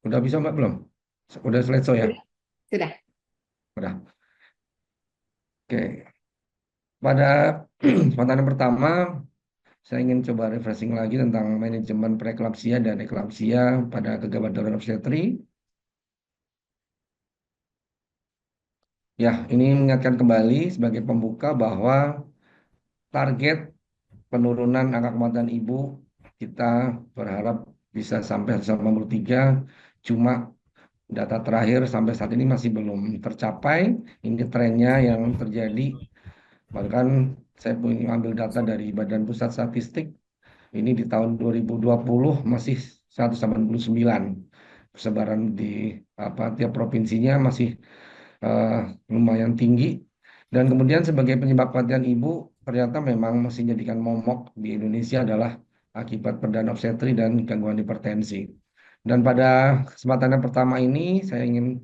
Udah bisa Mbak belum? Udah selesai ya? Sudah, sudah. Udah. Oke. Pada kesempatan yang pertama, saya ingin coba refreshing lagi tentang manajemen preeklampsia dan eklampsia pada kegawat darurat obstetri. Ya, ini mengingatkan kembali sebagai pembuka bahwa target penurunan angka kematian ibu kita berharap bisa sampai 183, cuma data terakhir sampai saat ini masih belum tercapai. Ini trennya yang terjadi. Bahkan saya punya ambil data dari Badan Pusat Statistik, ini di tahun 2020 masih 189. Persebaran di tiap provinsinya masih eh, lumayan tinggi. Dan kemudian sebagai penyebab kematian ibu, ternyata memang masih menjadikan momok di Indonesia adalah akibat perdana obstetri dan gangguan hipertensi. Dan pada kesempatan yang pertama ini, saya ingin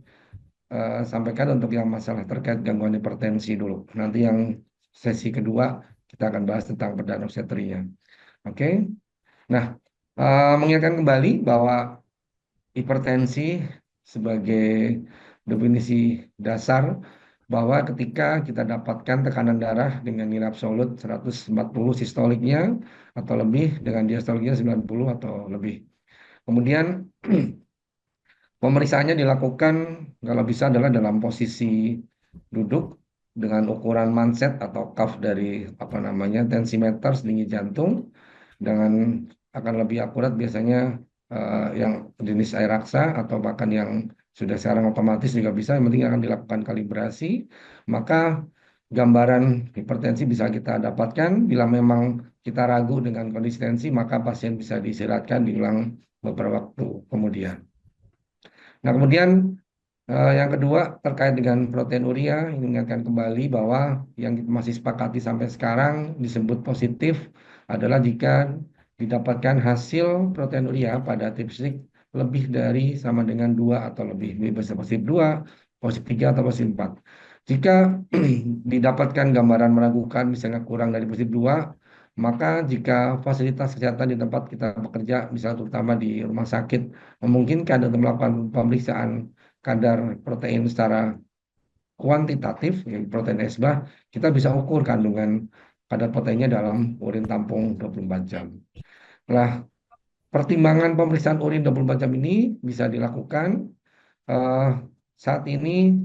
sampaikan untuk yang masalah terkait gangguan hipertensi dulu. Nanti yang sesi kedua, kita akan bahas tentang perdana obstetrinya. Oke. Nah, mengingatkan kembali bahwa hipertensi sebagai definisi dasar bahwa ketika kita dapatkan tekanan darah dengan nilai absolut 140 sistoliknya atau lebih dengan diastoliknya 90 atau lebih. Kemudian pemeriksaannya dilakukan kalau bisa adalah dalam posisi duduk dengan ukuran manset atau cuff dari tensimeter setinggi jantung dengan akan lebih akurat biasanya yang jenis air raksa atau bahkan yang sudah sekarang otomatis juga bisa. Yang penting akan dilakukan kalibrasi, maka gambaran hipertensi bisa kita dapatkan. Bila memang kita ragu dengan kondisi tensi, maka pasien bisa diistirahatkan diulang beberapa waktu kemudian. Nah, kemudian yang kedua terkait dengan proteinuria, ini mengingatkan kembali bahwa yang kita masih sepakati sampai sekarang disebut positif adalah jika didapatkan hasil proteinuria pada tipstik lebih dari sama dengan 2 atau lebih, bisa positif 2, positif 3 atau positif 4. Jika didapatkan gambaran meragukan misalnya kurang dari positif 2, maka jika fasilitas kesehatan di tempat kita bekerja, misalnya terutama di rumah sakit, memungkinkan untuk melakukan pemeriksaan kadar protein secara kuantitatif, protein esbah, kita bisa ukur kandungan kadar proteinnya dalam urin tampung 24 jam. Nah, pertimbangan pemeriksaan urin 24 jam ini bisa dilakukan eh, saat ini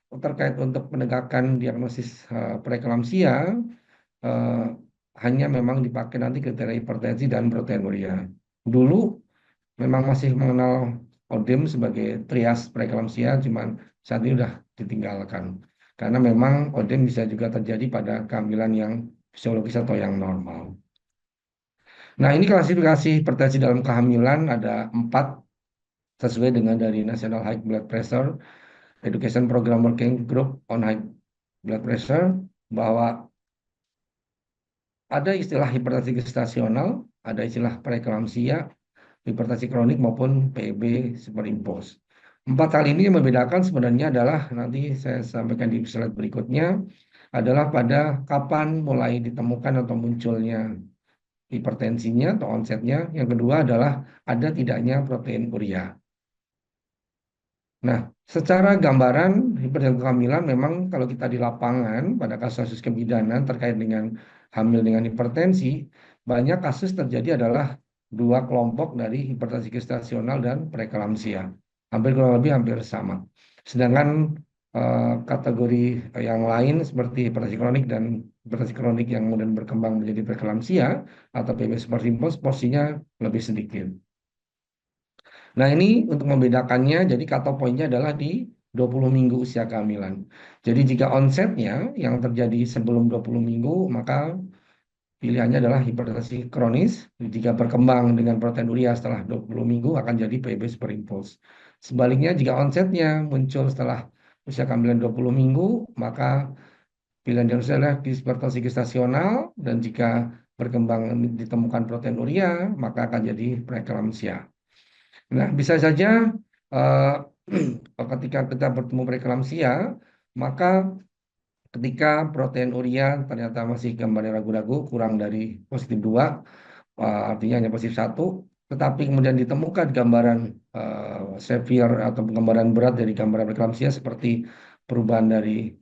terkait untuk penegakan diagnosis preeklamsia, eh, hanya memang dipakai nanti kriteria hipertensi dan proteinuria. Dulu memang masih mengenal ODEM sebagai trias preeklamsia, cuman saat ini sudah ditinggalkan. Karena memang ODEM bisa juga terjadi pada kehamilan yang fisiologis atau yang normal. Nah, ini klasifikasi hipertensi dalam kehamilan ada 4 sesuai dengan dari National High Blood Pressure Education Program Working Group on High Blood Pressure, bahwa ada istilah hipertensi gestasional, ada istilah preeklamsia, hipertensi kronik maupun PEB superimpose. 4 hal ini yang membedakan sebenarnya adalah nanti saya sampaikan di slide berikutnya adalah pada kapan mulai ditemukan atau munculnya hipertensinya atau onsetnya. Yang kedua adalah ada tidaknya protein urea. Nah, secara gambaran hipertensi kehamilan memang kalau kita di lapangan pada kasus-kasus kebidanan terkait dengan hamil dengan hipertensi, banyak kasus terjadi adalah dua kelompok dari hipertensi gestasional dan preeklamsia. Hampir kurang lebih hampir sama. Sedangkan kategori yang lain seperti hipertensi kronik dan hipertensi kronik yang kemudian berkembang menjadi preeklamsia atau PB superimpos porsinya lebih sedikit. Nah, ini untuk membedakannya, jadi cutoff point-nya adalah di 20 minggu usia kehamilan. Jadi jika onsetnya yang terjadi sebelum 20 minggu, maka pilihannya adalah hipertensi kronis. Jika berkembang dengan proteinuria setelah 20 minggu akan jadi PB superimpose. Sebaliknya jika onsetnya muncul setelah usia kehamilan 20 minggu, maka pilihan diagnosis adalah hipertensi gestasional dan jika berkembang ditemukan proteinuria, maka akan jadi preeklamsia. Nah, bisa saja eh, ketika kita bertemu preeklamsia, maka ketika protein urea ternyata masih gambarnya ragu-ragu, kurang dari positif 2, artinya hanya positif 1, tetapi kemudian ditemukan gambaran severe atau gambaran berat dari gambaran preeklamsia seperti perubahan dari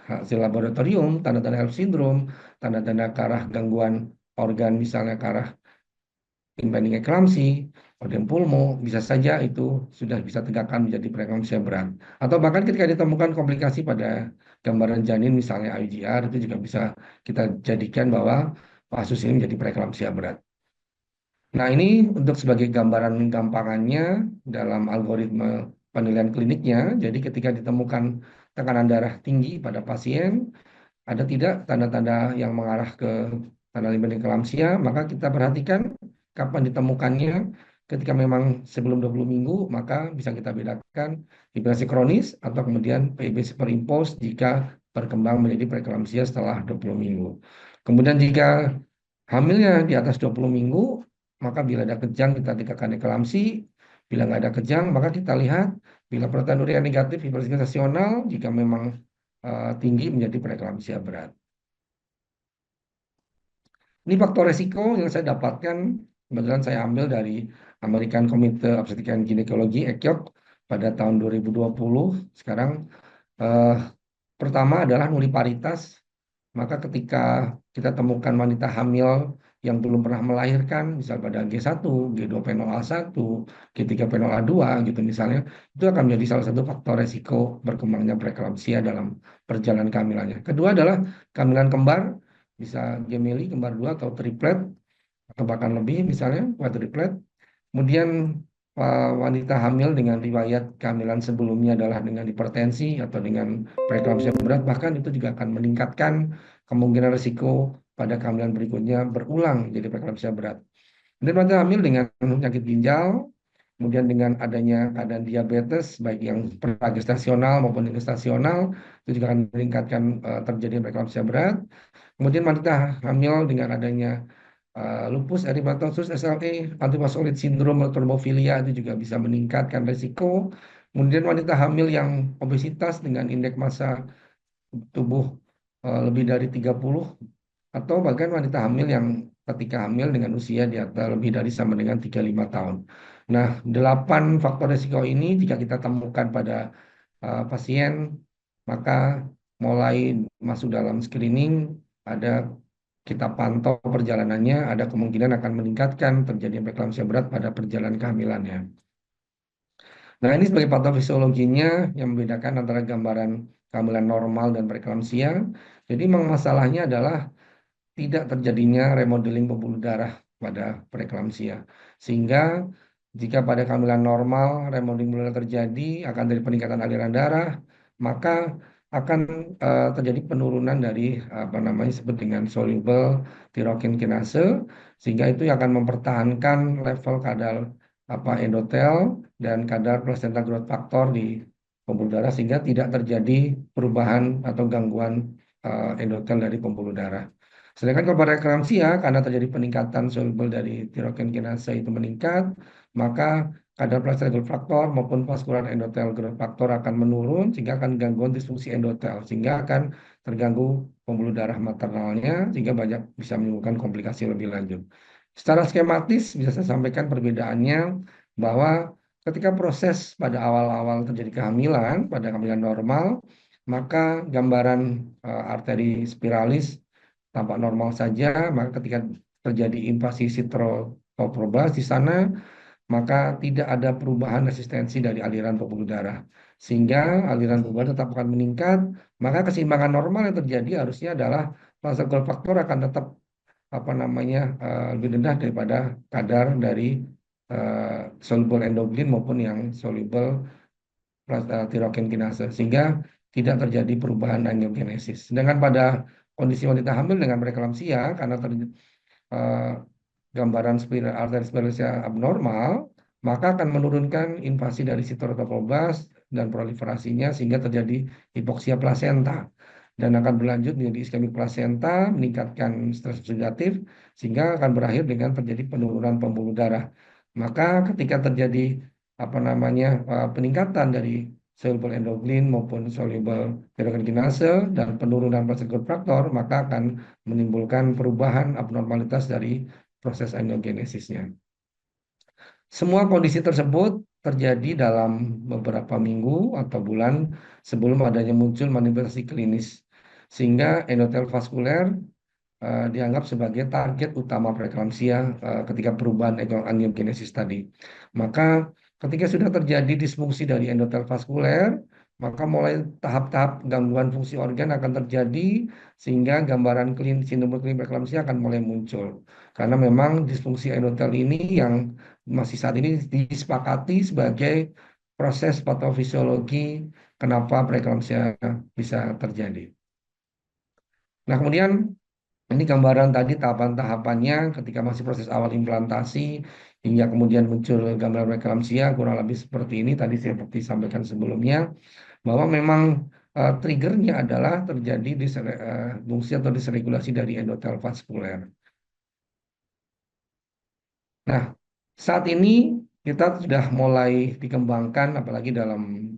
hasil laboratorium, tanda-tanda Ehlers syndrome, tanda-tanda ke arah gangguan organ misalnya ke arah impending eklamsi, odem pulmo, bisa saja itu sudah bisa tegakkan menjadi preeklamsia berat. Atau bahkan ketika ditemukan komplikasi pada gambaran janin misalnya IUGR itu juga bisa kita jadikan bahwa kasus ini menjadi preeklamsia berat. Nah, ini untuk sebagai gambaran gampangannya dalam algoritma penilaian kliniknya. Jadi ketika ditemukan tekanan darah tinggi pada pasien, ada tidak tanda-tanda yang mengarah ke tanda limbah eklamsia, maka kita perhatikan kapan ditemukannya. Ketika memang sebelum 20 minggu, maka bisa kita bedakan hipertensi kronis atau kemudian PIB superimpose jika berkembang menjadi preeklamsia setelah 20 minggu. Kemudian jika hamilnya di atas 20 minggu, maka bila ada kejang kita tingkatkan eklamsi, bila nggak ada kejang, maka kita lihat bila proteinuria negatif hipertensi gestasional, jika memang tinggi menjadi preeklamsia berat. Ini faktor resiko yang saya dapatkan, kebetulan saya ambil dari American Committee of Obstetrics and Gynecology, ECOG, pada tahun 2020. Sekarang eh, pertama adalah nuliparitas, maka ketika kita temukan wanita hamil yang belum pernah melahirkan, misal pada G1, G2 penol A1, G3 penol A2 gitu misalnya, itu akan menjadi salah satu faktor resiko berkembangnya preeklamsia dalam perjalanan kehamilannya. Kedua adalah kehamilan kembar, bisa gemeli, kembar dua atau triplet, atau bahkan lebih misalnya, quadriplet. Kemudian wanita hamil dengan riwayat kehamilan sebelumnya adalah dengan hipertensi atau dengan preeklamsia berat, bahkan itu juga akan meningkatkan kemungkinan risiko pada kehamilan berikutnya berulang jadi preeklamsia berat. Kemudian wanita hamil dengan penyakit ginjal, kemudian dengan adanya keadaan diabetes, baik yang pragestasional maupun gestasional, itu juga akan meningkatkan terjadi preeklamsia berat. Kemudian wanita hamil dengan adanya lupus erythematosus, SLE, antifosfolid sindrom, trombofilia itu juga bisa meningkatkan risiko. Kemudian wanita hamil yang obesitas dengan indeks massa tubuh lebih dari 30, atau bahkan wanita hamil yang ketika hamil dengan usia di atas lebih dari sama dengan 35 tahun. Nah, 8 faktor risiko ini jika kita temukan pada pasien, maka mulai masuk dalam screening, ada kita pantau perjalanannya, ada kemungkinan akan meningkatkan terjadi preeklamsia berat pada perjalanan kehamilannya. Nah, ini sebagai patofisiologinya yang membedakan antara gambaran kehamilan normal dan preeklamsia. Jadi memang masalahnya adalah tidak terjadinya remodeling pembuluh darah pada preeklamsia. Sehingga jika pada kehamilan normal remodeling pembuluh darah terjadi akan dari peningkatan aliran darah, maka akan terjadi penurunan dari apa namanya disebut dengan soluble tirokin kinase, sehingga itu akan mempertahankan level kadar apa endotel dan kadar placenta growth factor di pembuluh darah sehingga tidak terjadi perubahan atau gangguan endotel dari pembuluh darah. Sedangkan kalau pada eklamsia, karena terjadi peningkatan soluble dari tirokin kinase itu meningkat, maka kadar placenta growth factor maupun vascular endothel growth factor akan menurun sehingga akan gangguan disfungsi endotel sehingga akan terganggu pembuluh darah maternalnya sehingga banyak bisa menimbulkan komplikasi lebih lanjut. Secara skematis bisa saya sampaikan perbedaannya bahwa ketika proses pada awal-awal terjadi kehamilan, pada kehamilan normal, maka gambaran arteri spiralis tampak normal saja, maka ketika terjadi invasi sitrofoblast di sana, maka tidak ada perubahan resistensi dari aliran pembuluh darah. Sehingga aliran pembuluh darah tetap akan meningkat, maka keseimbangan normal yang terjadi harusnya adalah fase growth factor akan tetap apa namanya lebih rendah daripada kadar dari soluble endoglin maupun yang soluble tirokin kinase sehingga tidak terjadi perubahan angiogenesis. Sedangkan pada kondisi wanita hamil dengan preeklamsia karena eh, gambaran spiral arteri spiralisnya abnormal, maka akan menurunkan invasi dari sitorotropoblas dan proliferasinya sehingga terjadi hipoksia plasenta dan akan berlanjut menjadi iskemik plasenta, meningkatkan stres oksidatif sehingga akan berakhir dengan terjadi penurunan pembuluh darah. Maka ketika terjadi apa namanya peningkatan dari soluble endoglin maupun soluble tirokin kinase dan penurunan plasenta growth factor, maka akan menimbulkan perubahan abnormalitas dari proses angiogenesisnya. Semua kondisi tersebut terjadi dalam beberapa minggu atau bulan sebelum adanya muncul manifestasi klinis, sehingga endotel vaskuler dianggap sebagai target utama preeklamsia ketika perubahan angiogenesis tadi. Maka ketika sudah terjadi disfungsi dari endotel vaskuler, maka mulai tahap-tahap gangguan fungsi organ akan terjadi sehingga gambaran sindrom klinis preeklamsia akan mulai muncul. Karena memang disfungsi endotel ini yang masih saat ini disepakati sebagai proses patofisiologi kenapa preeklamsia bisa terjadi. Nah, kemudian ini gambaran tadi tahapan-tahapannya ketika masih proses awal implantasi hingga kemudian muncul gambaran preeklamsia kurang lebih seperti ini tadi seperti sampaikan sebelumnya bahwa memang triggernya adalah terjadi fungsi atau disregulasi dari endotel vaskuler. Nah, saat ini kita sudah mulai dikembangkan, apalagi dalam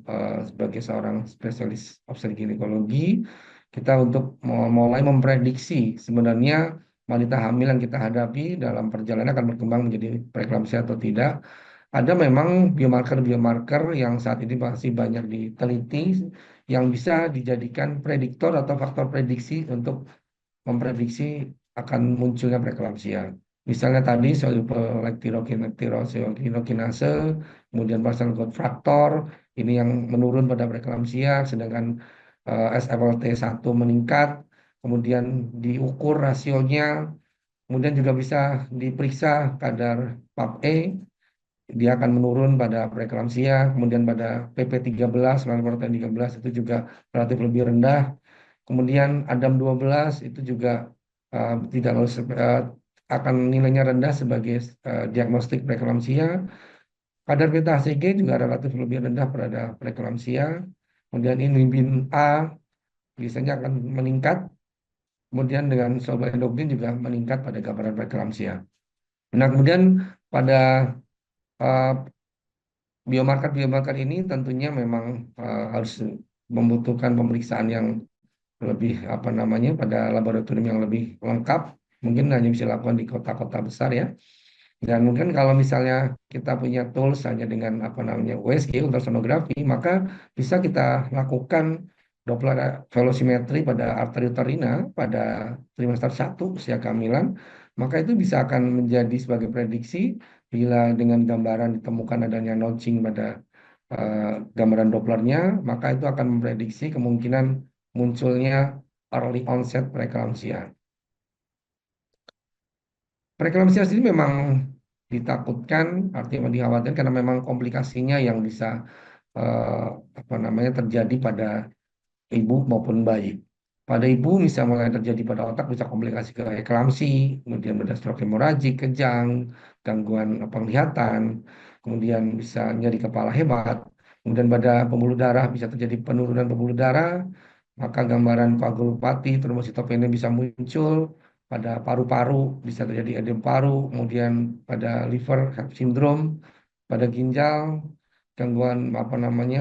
sebagai seorang spesialis obstetrik ginekologi, kita untuk mulai memprediksi sebenarnya wanita hamil yang kita hadapi dalam perjalanan akan berkembang menjadi preeklamsia atau tidak. Ada memang biomarker-biomarker yang saat ini masih banyak diteliti yang bisa dijadikan prediktor atau faktor prediksi untuk memprediksi akan munculnya preeklamsia. Misalnya tadi soluble lektirokinase, kemudian partial growth factor, ini yang menurun pada preeklamsia, sedangkan SFLT1 meningkat, kemudian diukur rasionya, kemudian juga bisa diperiksa kadar PAP-E, dia akan menurun pada preeklamsia, kemudian pada PP13, protein 13 itu juga relatif lebih rendah. Kemudian Adam 12 itu juga tidak akan nilainya rendah sebagai diagnostik preeklamsia. Kadar beta HCG juga relatif lebih rendah pada preeklamsia. Kemudian inhibin A biasanya akan meningkat. Kemudian dengan soluble endokrin juga meningkat pada gambaran preeklamsia. Nah, kemudian pada uh, biomarker-biomarker ini tentunya memang harus membutuhkan pemeriksaan yang lebih apa namanya pada laboratorium yang lebih lengkap, mungkin hanya bisa dilakukan di kota-kota besar ya. Dan mungkin kalau misalnya kita punya tools hanya dengan apa namanya USG ultrasonografi, maka bisa kita lakukan Doppler velocimetry pada arteri uterina pada trimester 1 usia kehamilan, maka itu bisa akan menjadi sebagai prediksi bila dengan gambaran ditemukan adanya notching pada eh, gambaran Dopplernya, maka itu akan memprediksi kemungkinan munculnya early onset preeclampsia. Preeklamsia sendiri memang ditakutkan, artinya dikhawatirkan karena memang komplikasinya yang bisa eh, apa namanya terjadi pada ibu maupun bayi. Pada ibu bisa mulai terjadi pada otak bisa komplikasi ke eklamsi, kemudian ada stroke hemoragik, kejang, gangguan penglihatan, kemudian bisa nyeri kepala hebat, kemudian pada pembuluh darah bisa terjadi penurunan pembuluh darah, maka gambaran koagulopati, trombositopenia bisa muncul, pada paru-paru bisa terjadi edem paru, kemudian pada liver syndrome, pada ginjal, gangguan apa namanya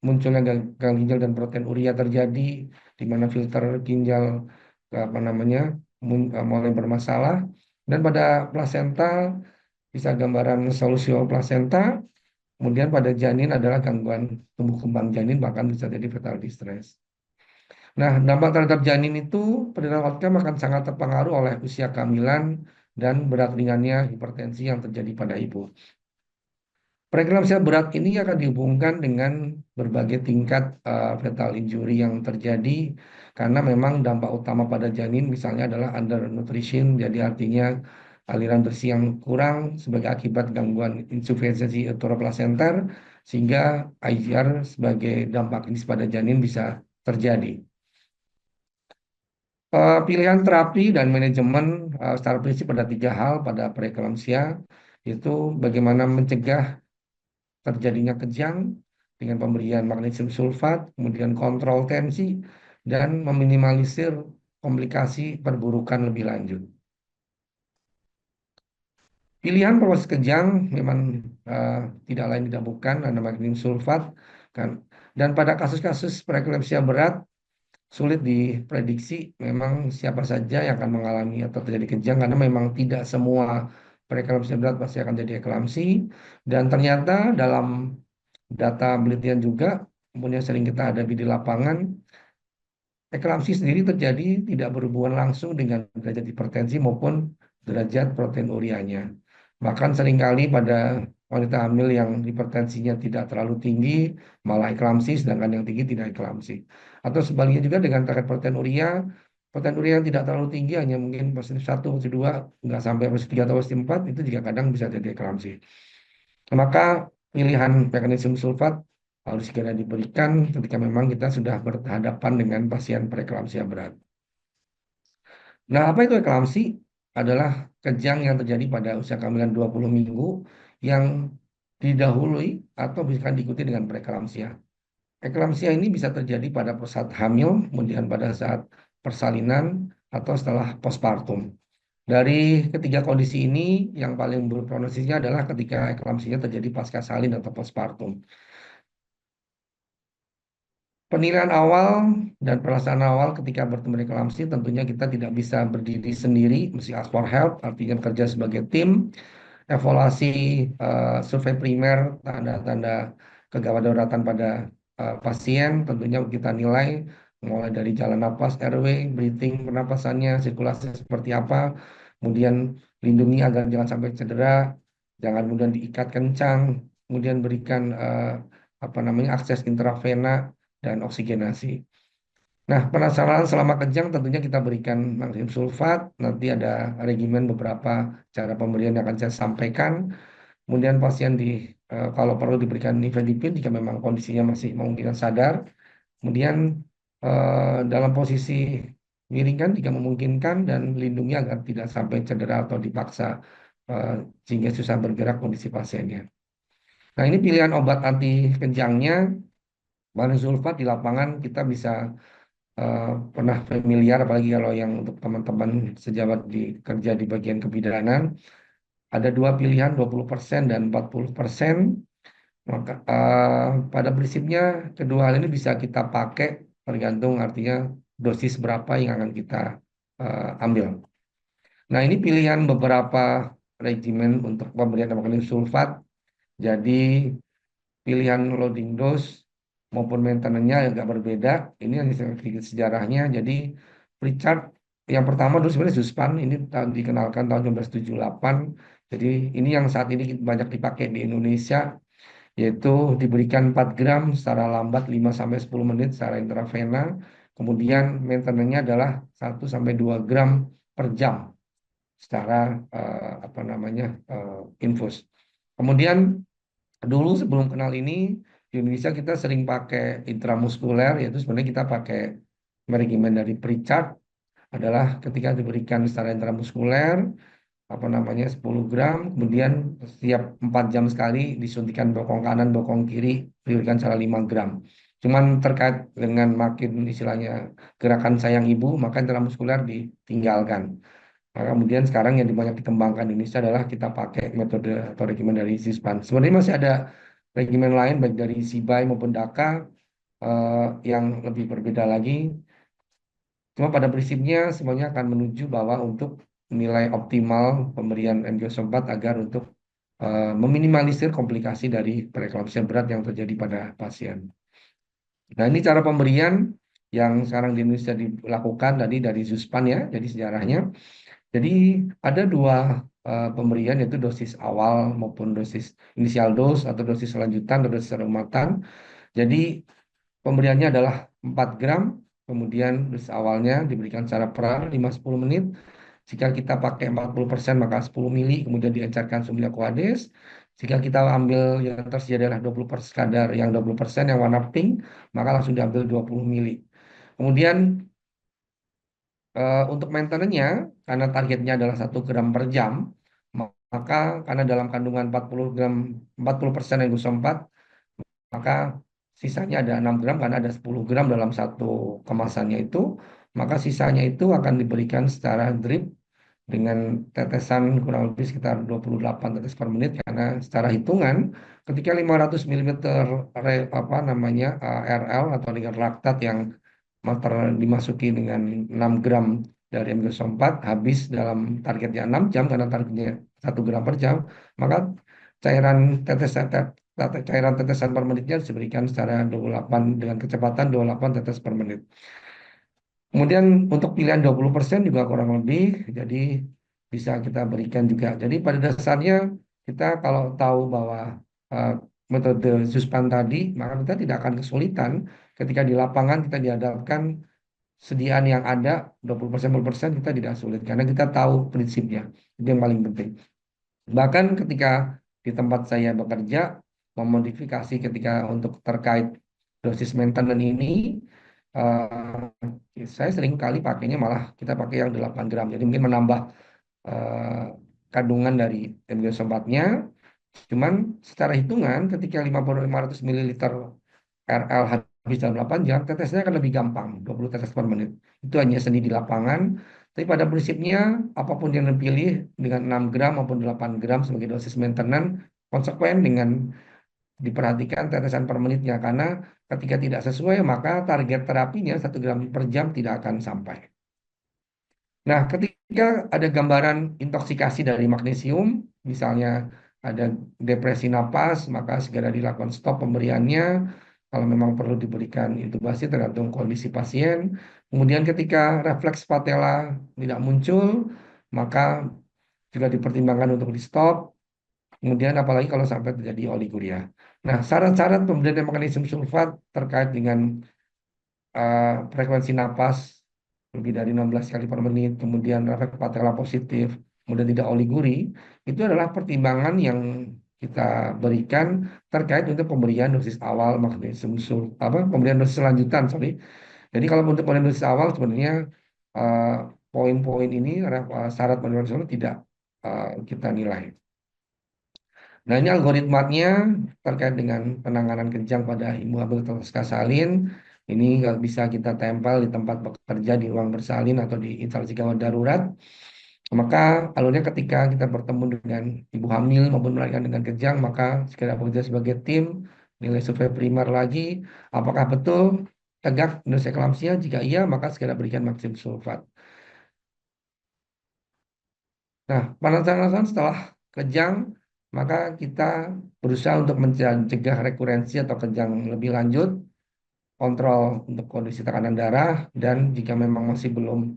munculnya gagal ginjal dan protein urea terjadi di mana filter ginjal apa namanya mulai bermasalah dan pada plasenta bisa gambaran solusio plasenta kemudian pada janin adalah gangguan tumbuh kembang janin bahkan bisa jadi fetal distress. Nah, dampak terhadap janin itu penderaan outcome akan sangat terpengaruh oleh usia kehamilan dan berat ringannya hipertensi yang terjadi pada ibu. Preeklamsia berat ini akan dihubungkan dengan berbagai tingkat fetal injury yang terjadi karena memang dampak utama pada janin misalnya adalah undernutrition, jadi artinya aliran bersih yang kurang sebagai akibat gangguan insufisiensi uteroplasenter sehingga IGR sebagai dampak klinis pada janin bisa terjadi. Pilihan terapi dan manajemen secara prinsip ada 3 hal pada preeklamsia, itu bagaimana mencegah terjadinya kejang dengan pemberian magnesium sulfat, kemudian kontrol tensi, dan meminimalisir komplikasi perburukan lebih lanjut. Pilihan proses kejang memang eh, tidak lain tidak bukan ada magnesium sulfat kan. Dan pada kasus-kasus preeklamsia berat sulit diprediksi memang siapa saja yang akan mengalami atau terjadi kejang karena memang tidak semua preeklamsia berat pasti akan jadi eklamsi. Dan ternyata dalam data penelitian juga, kemudian sering kita hadapi di lapangan, eklamsi sendiri terjadi tidak berhubungan langsung dengan derajat hipertensi maupun derajat proteinurianya. Bahkan seringkali pada wanita hamil yang hipertensinya tidak terlalu tinggi, malah eklamsi, sedangkan yang tinggi tidak eklamsi. Atau sebaliknya juga dengan terkait proteinuria yang tidak terlalu tinggi, hanya mungkin positif 1, positif 2, nggak sampai positif 3 atau positif 4, itu juga kadang bisa jadi eklamsi. Maka pilihan mekanisme sulfat harus segera diberikan ketika memang kita sudah berhadapan dengan pasien preeklamsia berat. Nah, apa itu eklamsi? Adalah kejang yang terjadi pada usia kehamilan 20 minggu yang didahului atau bisa diikuti dengan preeklamsia. Eklamsia ini bisa terjadi pada saat hamil, kemudian pada saat persalinan, atau setelah postpartum. Dari ketiga kondisi ini, yang paling berprognosisnya adalah ketika eklamsinya terjadi pasca salin atau postpartum. Penilaian awal dan perasaan awal ketika bertemu dengan eklamsi tentunya kita tidak bisa berdiri sendiri, mesti ask for help, artinya bekerja sebagai tim. Evaluasi survei primer, tanda-tanda kegawat daruratan pada pasien, tentunya kita nilai mulai dari jalan napas, airway, breathing, pernapasannya, sirkulasi seperti apa, kemudian lindungi agar jangan sampai cedera, jangan kemudian diikat kencang, kemudian berikan apa namanya akses intravena dan oksigenasi. Nah, penasaran selama kejang tentunya kita berikan magnesium sulfat, nanti ada regimen beberapa cara pemberian yang akan saya sampaikan. Kemudian pasien kalau perlu diberikan nifedipin jika memang kondisinya masih memungkinkan sadar. Kemudian dalam posisi miringkan jika memungkinkan dan lindungi agar tidak sampai cedera atau dipaksa eh, sehingga susah bergerak kondisi pasiennya. Nah, ini pilihan obat anti kejangnya. Magnesium sulfat di lapangan kita bisa eh, pernah familiar, apalagi kalau yang untuk teman-teman sejawat kerja di bagian kebidanan, ada dua pilihan 20% dan 40%. Maka pada prinsipnya kedua hal ini bisa kita pakai tergantung artinya dosis berapa yang akan kita ambil. Nah, ini pilihan beberapa regimen untuk pemberian magnesium sulfat. Jadi pilihan loading dose maupun maintenance-nya agak berbeda. Ini yang sedikit sejarahnya. Jadi Pritchard yang pertama dulu sebenarnya Zuspan ini dikenalkan tahun 1978. Jadi ini yang saat ini banyak dipakai di Indonesia, yaitu diberikan 4 gram secara lambat 5 sampai 10 menit secara intravena. Kemudian maintenance-nya adalah 1 sampai 2 gram per jam secara apa namanya infus. Kemudian dulu sebelum kenal ini di Indonesia kita sering pakai intramuskuler, yaitu sebenarnya kita pakai regimen dari Pritchard adalah ketika diberikan secara intramuskuler apa namanya 10 gram, kemudian setiap 4 jam sekali disuntikan bokong kanan, bokong kiri, diberikan secara 5 gram. Cuman terkait dengan makin istilahnya gerakan sayang ibu, maka intramuskuler ditinggalkan. Maka kemudian sekarang yang banyak dikembangkan di Indonesia adalah kita pakai metode atau regimen dari Sispan. Sebenarnya masih ada regimen lain baik dari Sibai maupun Daka eh, yang lebih berbeda lagi. Cuma pada prinsipnya semuanya akan menuju bahwa untuk nilai optimal pemberian MG4 agar untuk meminimalisir komplikasi dari preeklamsia berat yang terjadi pada pasien. Nah, ini cara pemberian yang sekarang di Indonesia dilakukan tadi dari Zuspan ya, jadi sejarahnya. Jadi ada dua pemberian yaitu dosis awal maupun dosis inisial dose atau dosis lanjutan atau dosis reumatan. Jadi pemberiannya adalah 4 gram, kemudian dosis awalnya diberikan secara per 5-10 menit. Jika kita pakai 40% maka 10 mili, kemudian diencerkan sumber Aquades. Jika kita ambil yang tersedia adalah 20% kadar yang 20% yang warna pink, maka langsung diambil 20 mili. Kemudian untuk maintenance-nya, karena targetnya adalah 1 gram per jam, maka karena dalam kandungan 40 gram, 40% yang 4, maka sisanya ada 6 gram, karena ada 10 gram dalam satu kemasannya itu, maka sisanya itu akan diberikan secara drip dengan tetesan kurang lebih sekitar 28 tetes per menit, karena secara hitungan ketika 500 ml apa namanya RL atau dengan laktat yang dimasuki dengan 6 gram dari MGO4 habis dalam targetnya 6 jam karena targetnya 1 gram per jam, maka cairan cairan tetesan per menitnya harus diberikan secara 28 dengan kecepatan 28 tetes per menit. Kemudian untuk pilihan 20% juga kurang lebih, jadi bisa kita berikan juga. Jadi pada dasarnya kita kalau tahu bahwa eh, metode Zuspan tadi, maka kita tidak akan kesulitan ketika di lapangan kita dihadapkan sediaan yang ada 20% 10% kita tidak sulit karena kita tahu prinsipnya. Itu yang paling penting. Bahkan ketika di tempat saya bekerja, memodifikasi ketika untuk terkait dosis maintenance ini, saya sering kali pakainya malah kita pakai yang 8 gram. Jadi mungkin menambah eh, kandungan dari MgO4-nya. Cuman secara hitungan ketika 500 mililiter RL habis dalam 8 jam, tetesnya akan lebih gampang, 20 tetes per menit. Itu hanya seni di lapangan. Tapi pada prinsipnya, apapun yang dipilih dengan 6 gram maupun 8 gram sebagai dosis maintenance, konsekuen dengan diperhatikan tetesan per menitnya. Karena ketika tidak sesuai, maka target terapinya 1 gram per jam tidak akan sampai. Nah, ketika ada gambaran intoksikasi dari magnesium, misalnya ada depresi napas, maka segera dilakukan stop pemberiannya. Kalau memang perlu diberikan intubasi tergantung kondisi pasien. Kemudian ketika refleks patella tidak muncul, maka juga dipertimbangkan untuk di stop. Kemudian apalagi kalau sampai terjadi oliguria. Nah, syarat-syarat pemberian magnesium sulfat terkait dengan frekuensi napas lebih dari 16 kali per menit, kemudian refleks patella positif, kemudian tidak oliguri, itu adalah pertimbangan yang kita berikan terkait untuk pemberian dosis awal magnesium pemberian dosis lanjutan, sorry. Jadi kalau untuk pemberian dosis awal sebenarnya eh, poin-poin ini syarat pemberian dosis awal tidak kita nilai. Nah, ini algoritmanya terkait dengan penanganan kejang pada ibu hamil atau salin. Ini nggak bisa kita tempel di tempat bekerja, di ruang bersalin atau di instalasi gawat darurat. Maka alurnya ketika kita bertemu dengan ibu hamil maupun melahirkan dengan kejang, maka segera bekerja sebagai tim, nilai survei primer lagi, apakah betul tegak endorse eklamsia? Jika iya, maka segera berikan maksimum sulfat. Nah, panasan setelah kejang, maka kita berusaha untuk mencegah rekurensi atau kejang lebih lanjut, kontrol untuk kondisi tekanan darah, dan jika memang masih belum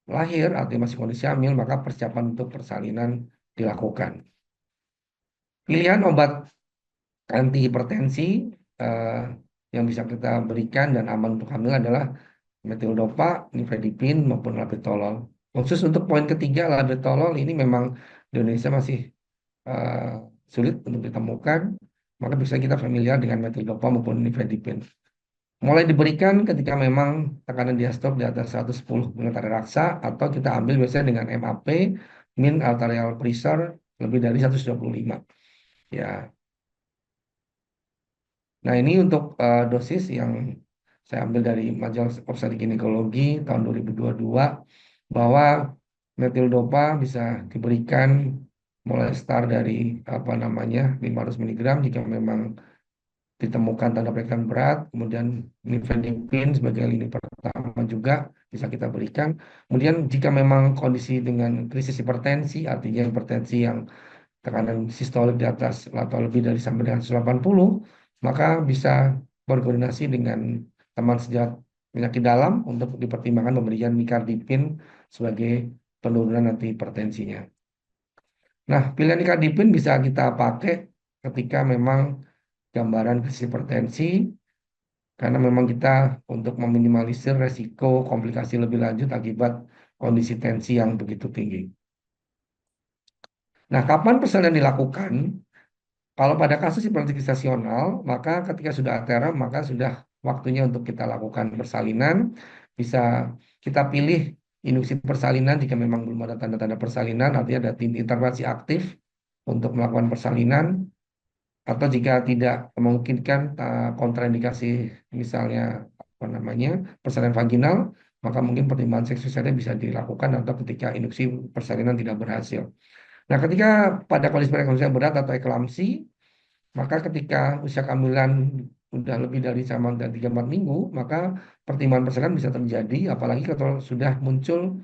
lahir, artinya masih kondisi hamil, maka persiapan untuk persalinan dilakukan. Pilihan obat anti hipertensi eh, yang bisa kita berikan dan aman untuk hamil adalah metildopa, nifedipin, maupun labetalol. Khusus untuk poin ketiga, labetalol ini memang di Indonesia masih eh, sulit untuk ditemukan, maka bisa kita familiar dengan metildopa maupun nifedipin. Mulai diberikan ketika memang tekanan diastop di atas 110 menit raksa atau kita ambil biasanya dengan MAP, mean arterial pressure lebih dari 125. Ya. Nah, ini untuk dosis yang saya ambil dari Majalah Obstetrik Ginekologi tahun 2022 bahwa metildopa bisa diberikan mulai start dari apa namanya 500 miligram jika memang ditemukan tanda pelihan berat, kemudian nifedipin sebagai lini pertama juga bisa kita berikan. Kemudian jika memang kondisi dengan krisis hipertensi, artinya hipertensi yang tekanan sistolik di atas atau lebih dari sampai dengan 180, maka bisa berkoordinasi dengan teman sejawat penyakit dalam untuk dipertimbangkan pemberian nikardipin sebagai penurunan nanti hipertensinya. Nah, pilihan nikardipin bisa kita pakai ketika memang gambaran krisis hipertensi karena memang kita untuk meminimalisir resiko komplikasi lebih lanjut akibat kondisi tensi yang begitu tinggi. Nah, kapan persalinan dilakukan? Kalau pada kasus hipertensi gestasional, maka ketika sudah ateram, maka sudah waktunya untuk kita lakukan persalinan. Bisa kita pilih induksi persalinan jika memang belum ada tanda-tanda persalinan, artinya ada intervensi aktif untuk melakukan persalinan. Atau jika tidak memungkinkan kontraindikasi misalnya apa namanya persalinan vaginal, maka mungkin pertimbangan seksualitasnya bisa dilakukan atau ketika induksi persalinan tidak berhasil. Nah, ketika pada kondisi preeklamsi berat atau eklamsi, maka ketika usia kehamilan sudah lebih dari sama dan 3-4 minggu, maka pertimbangan persalinan bisa terjadi, apalagi kalau sudah muncul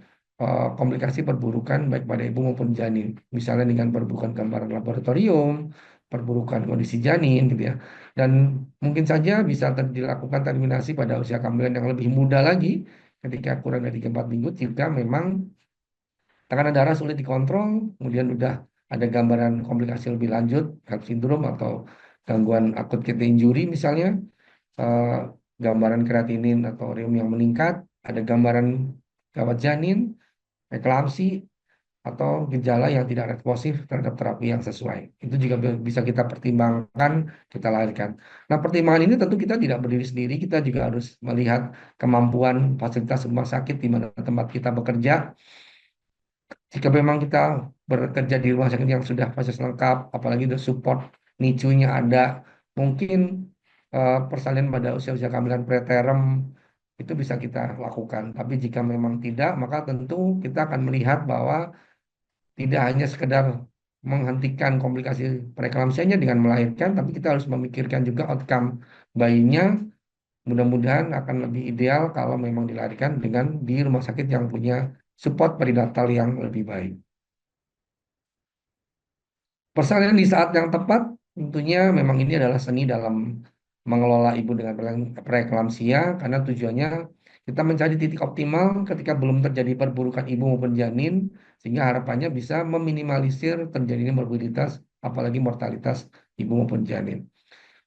komplikasi perburukan baik pada ibu maupun janin. Misalnya dengan perburukan gambaran laboratorium, perburukan kondisi janin gitu ya. Dan mungkin saja bisa dilakukan terminasi pada usia kehamilan yang lebih muda lagi ketika kurang dari 4 minggu jika memang tekanan darah sulit dikontrol, kemudian udah ada gambaran komplikasi lebih lanjut, HELLP syndrome atau gangguan akut kidney injury misalnya, eh, gambaran kreatinin atau reum yang meningkat, ada gambaran gawat janin, eklamsi, atau gejala yang tidak responsif terhadap terapi yang sesuai. Itu juga bisa kita pertimbangkan, kita lahirkan. Nah, pertimbangan ini tentu kita tidak berdiri sendiri, kita juga harus melihat kemampuan fasilitas rumah sakit di mana tempat kita bekerja. Jika memang kita bekerja di rumah sakit yang sudah fasilitas lengkap, apalagi untuk support NICU-nya ada, mungkin persalinan pada usia-usia kehamilan preterm itu bisa kita lakukan. Tapi jika memang tidak, maka tentu kita akan melihat bahwa tidak hanya sekedar menghentikan komplikasi preeklamsianya dengan melahirkan, tapi kita harus memikirkan juga outcome bayinya. Mudah-mudahan akan lebih ideal kalau memang dilahirkan dengan di rumah sakit yang punya support perinatal yang lebih baik. Persalinan di saat yang tepat tentunya memang ini adalah seni dalam mengelola ibu dengan preeklamsia karena tujuannya kita mencari titik optimal ketika belum terjadi perburukan ibu maupun janin sehingga harapannya bisa meminimalisir terjadinya morbiditas apalagi mortalitas ibu maupun janin.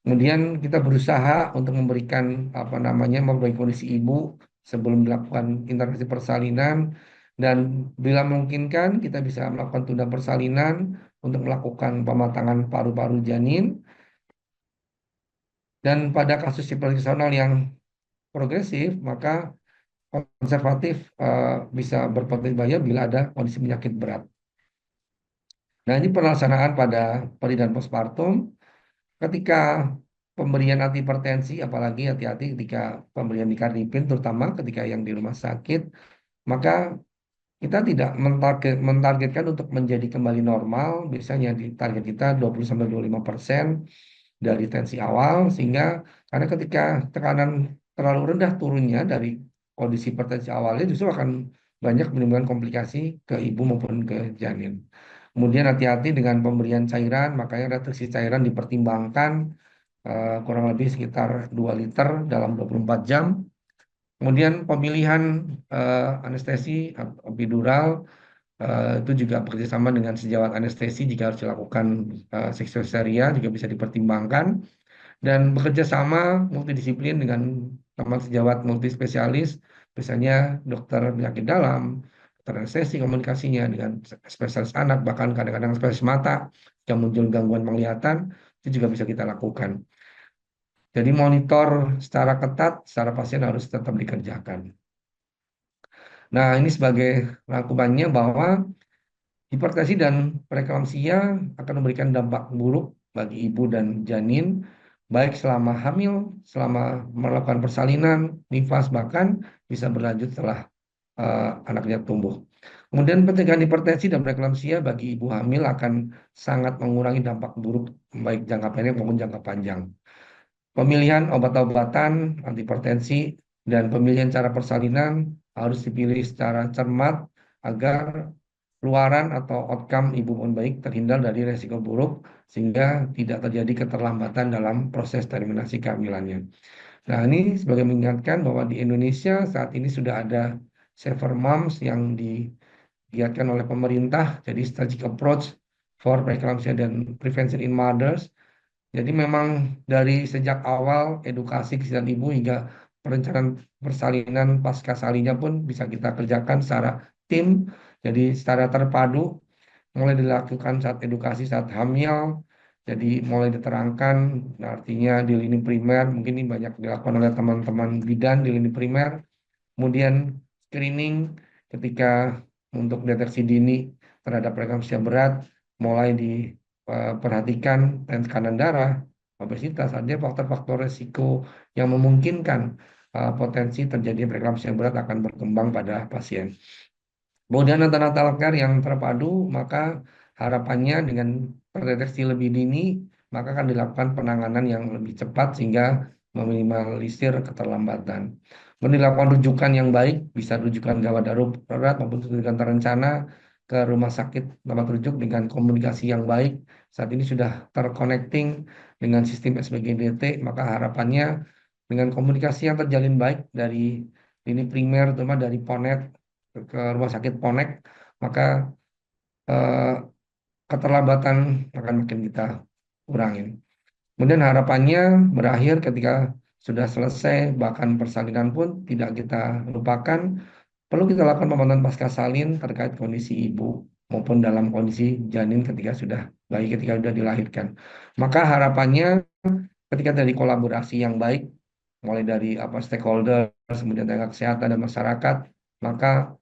Kemudian kita berusaha untuk memberikan apa namanya memperbaiki kondisi ibu sebelum dilakukan intervensi persalinan dan bila memungkinkan kita bisa melakukan tunda persalinan untuk melakukan pematangan paru-paru janin dan pada kasus situasional yang progresif maka konservatif bisa berpotensi bahaya bila ada kondisi penyakit berat. Nah, ini pelaksanaan pada peri dan postpartum. Ketika pemberian antihipertensi, apalagi hati-hati ketika pemberian dikardipin, terutama ketika yang di rumah sakit, maka kita tidak mentargetkan untuk menjadi kembali normal, biasanya di target kita 20-25% dari tensi awal, sehingga karena ketika tekanan terlalu rendah turunnya dari kondisi hipertensi awalnya justru akan banyak menimbulkan komplikasi ke ibu maupun ke janin. Kemudian hati-hati dengan pemberian cairan, makanya restriksi cairan dipertimbangkan kurang lebih sekitar 2 liter dalam 24 jam. Kemudian pemilihan anestesi atau epidural itu juga bekerja sama dengan sejawat anestesi jika harus dilakukan seksioseria juga bisa dipertimbangkan dan bekerja sama multidisiplin dengan teman sejawat multispesialis, misalnya dokter penyakit dalam, dokter anestesi komunikasinya dengan spesialis anak, bahkan kadang-kadang spesialis mata yang muncul gangguan penglihatan, itu juga bisa kita lakukan. Jadi monitor secara ketat, secara pasien harus tetap dikerjakan. Nah, ini sebagai rangkumannya bahwa hipertensi dan preeklamsia akan memberikan dampak buruk bagi ibu dan janin, baik selama hamil, selama melakukan persalinan, nifas, bahkan bisa berlanjut setelah anaknya tumbuh. Kemudian pencegahan hipertensi dan preeklamsia bagi ibu hamil akan sangat mengurangi dampak buruk baik jangka pendek maupun jangka panjang. Pemilihan obat-obatan antihipertensi dan pemilihan cara persalinan harus dipilih secara cermat agar luaran atau outcome ibu maupun baik terhindar dari resiko buruk sehingga tidak terjadi keterlambatan dalam proses terminasi kehamilannya. Nah, ini sebagai mengingatkan bahwa di Indonesia saat ini sudah ada Safer Moms yang digiatkan oleh pemerintah, jadi strategic approach for preeclampsia dan prevention in mothers. Jadi memang dari sejak awal edukasi kesehatan ibu hingga perencanaan persalinan pasca salinya pun bisa kita kerjakan secara tim, jadi secara terpadu, mulai dilakukan saat edukasi saat hamil, jadi mulai diterangkan, nah artinya di lini primer, mungkin ini banyak dilakukan oleh teman-teman bidan di lini primer, kemudian screening ketika untuk deteksi dini terhadap preeklamsia berat, mulai diperhatikan tekanan darah, obesitas, ada faktor-faktor resiko yang memungkinkan potensi terjadi preeklamsia berat akan berkembang pada pasien. Kemudian antenatal care yang terpadu, maka harapannya dengan terdeteksi lebih dini, maka akan dilakukan penanganan yang lebih cepat sehingga meminimalisir keterlambatan. dilakukan rujukan yang baik, bisa rujukan gawat darurat maupun rujukan terencana ke rumah sakit tempat rujuk dengan komunikasi yang baik. Saat ini sudah terconnecting dengan sistem SPGDT, maka harapannya dengan komunikasi yang terjalin baik dari lini primer, terutama dari Ponet ke rumah sakit Ponek, maka eh, keterlambatan akan makin kita kurangin. Kemudian harapannya berakhir ketika sudah selesai, bahkan persalinan pun tidak kita lupakan, perlu kita lakukan pemantauan pasca salin terkait kondisi ibu maupun dalam kondisi janin ketika sudah bayi ketika sudah dilahirkan. Maka harapannya ketika dari kolaborasi yang baik, mulai dari apa stakeholder, kemudian tenaga kesehatan dan masyarakat, maka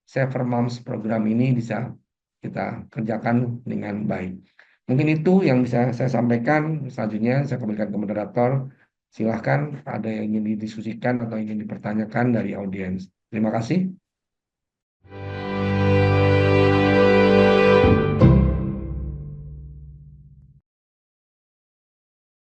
Safer Moms program ini bisa kita kerjakan dengan baik. Mungkin itu yang bisa saya sampaikan. Selanjutnya saya kembalikan ke moderator. Silahkan ada yang ingin didiskusikan atau ingin dipertanyakan dari audiens. Terima kasih.